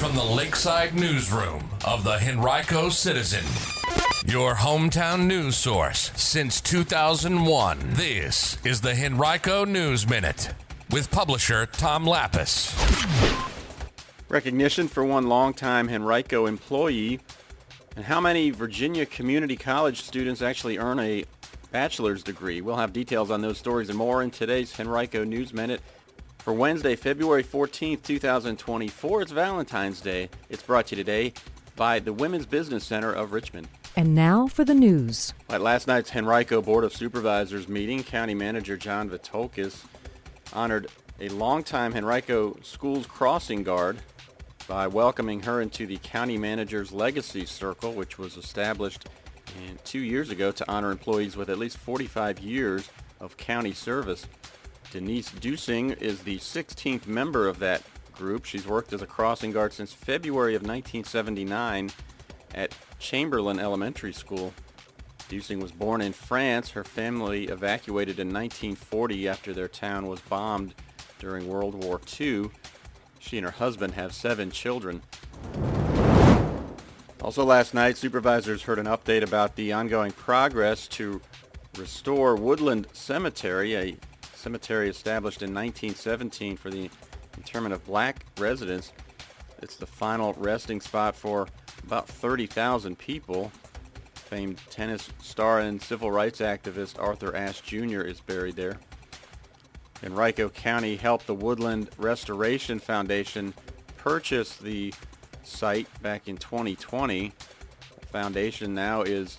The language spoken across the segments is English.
from the Lakeside Newsroom of the Henrico Citizen, your hometown news source since 2001. This is the Henrico News Minute with publisher Tom Lapis. Recognition for one longtime Henrico employee, and how many Virginia community college students actually earn a bachelor's degree. We'll have details on those stories and more in today's Henrico News Minute. For Wednesday, February 14th, 2024, it's Valentine's Day. It's brought to you today by the Women's Business Center of Richmond. And now for the news. At last night's Henrico Board of Supervisors meeting, County Manager John Vitolkis honored a longtime Henrico Schools crossing guard by welcoming her into the County Manager's Legacy Circle, which was established 2 years ago to honor employees with at least 45 years of county service. Denise Dusing is the 16th member of that group. She's worked as a crossing guard since February of 1979 at Chamberlain Elementary School. Dusing was born in France. Her family evacuated in 1940 after their town was bombed during World War II. She and her husband have 7 children. Also last night, supervisors heard an update about the ongoing progress to restore Woodland Cemetery, a cemetery established in 1917 for the interment of black residents. It's the final resting spot for about 30,000 people. Famed tennis star and civil rights activist Arthur Ashe Jr. is buried there. Henrico County helped the Woodland Restoration Foundation purchase the site back in 2020. The foundation now is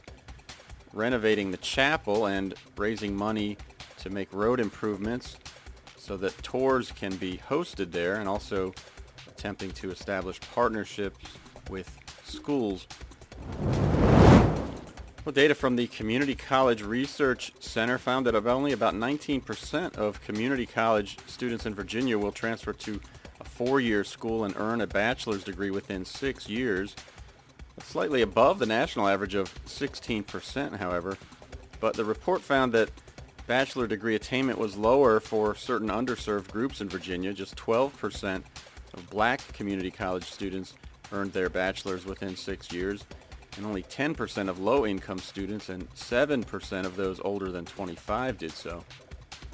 renovating the chapel and raising money to make road improvements so that tours can be hosted there, and also attempting to establish partnerships with schools. Well, data from the Community College Research Center found that only about 19% of community college students in Virginia will transfer to a 4-year school and earn a bachelor's degree within 6 years. That's slightly above the national average of 16%, however. But the report found that bachelor degree attainment was lower for certain underserved groups in Virginia. Just 12% of black community college students earned their bachelor's within 6 years, and only 10% of low-income students and 7% of those older than 25 did so.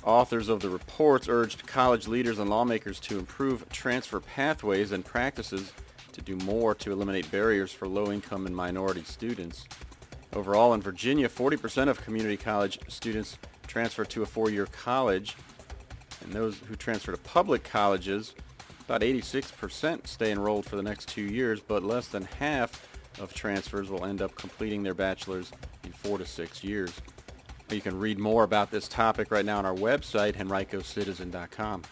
Authors of the reports urged college leaders and lawmakers to improve transfer pathways and practices to do more to eliminate barriers for low-income and minority students. Overall, in Virginia, 40% of community college students transfer to a 4-year college, and those who transfer to public colleges, about 86% stay enrolled for the next 2 years, but less than half of transfers will end up completing their bachelor's in 4 to 6 years. You can read more about this topic right now on our website, henricocitizen.com.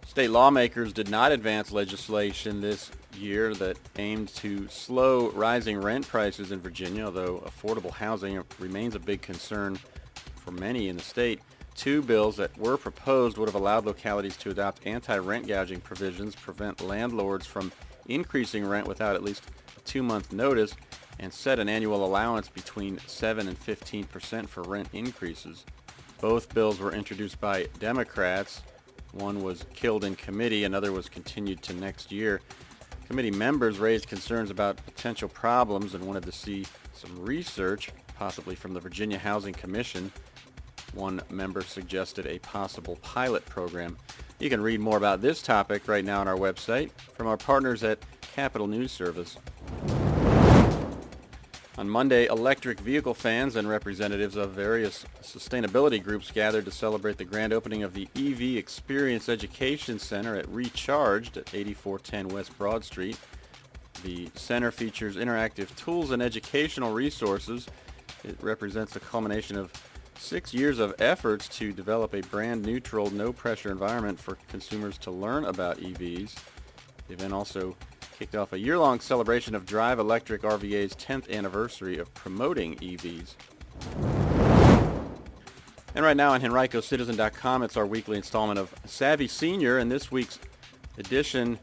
State lawmakers did not advance legislation this year that aimed to slow rising rent prices in Virginia, although affordable housing remains a big concern for many in the state. 2 bills that were proposed would have allowed localities to adopt anti-rent gouging provisions, prevent landlords from increasing rent without at least a 2-month notice, and set an annual allowance between 7 and 15% for rent increases. Both bills were introduced by Democrats. One was killed in committee, another was continued to next year. Committee members raised concerns about potential problems and wanted to see some research, possibly from the Virginia Housing Commission. One member suggested a possible pilot program. You can read more about this topic right now on our website from our partners at Capital News Service. On Monday, electric vehicle fans and representatives of various sustainability groups gathered to celebrate the grand opening of the EV Experience Education Center at Recharged at 8410 West Broad Street. The center features interactive tools and educational resources. It represents a culmination of 6 years of efforts to develop a brand-neutral, no-pressure environment for consumers to learn about EVs. The event also kicked off a year-long celebration of Drive Electric RVA's 10th anniversary of promoting EVs. And right now on henricocitizen.com, it's our weekly installment of Savvy Senior, and this week's edition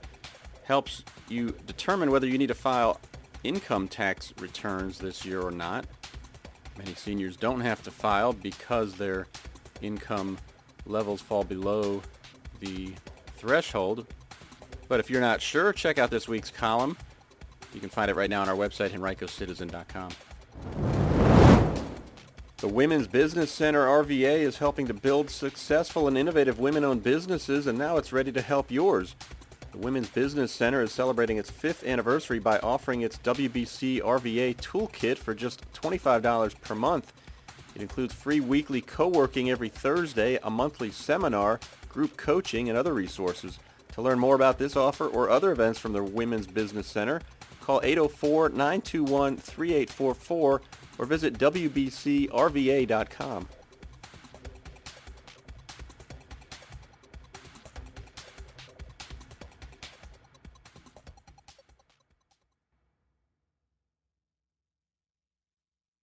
helps you determine whether you need to file income tax returns this year or not. Many seniors don't have to file because their income levels fall below the threshold. But if you're not sure, check out this week's column. You can find it right now on our website, henricocitizen.com. The Women's Business Center RVA is helping to build successful and innovative women-owned businesses, and now it's ready to help yours. The Women's Business Center is celebrating its 5th anniversary by offering its WBC RVA Toolkit for just $25 per month. It includes free weekly co-working every Thursday, a monthly seminar, group coaching, and other resources. To learn more about this offer or other events from the Women's Business Center, call 804-921-3844 or visit wbcrva.com.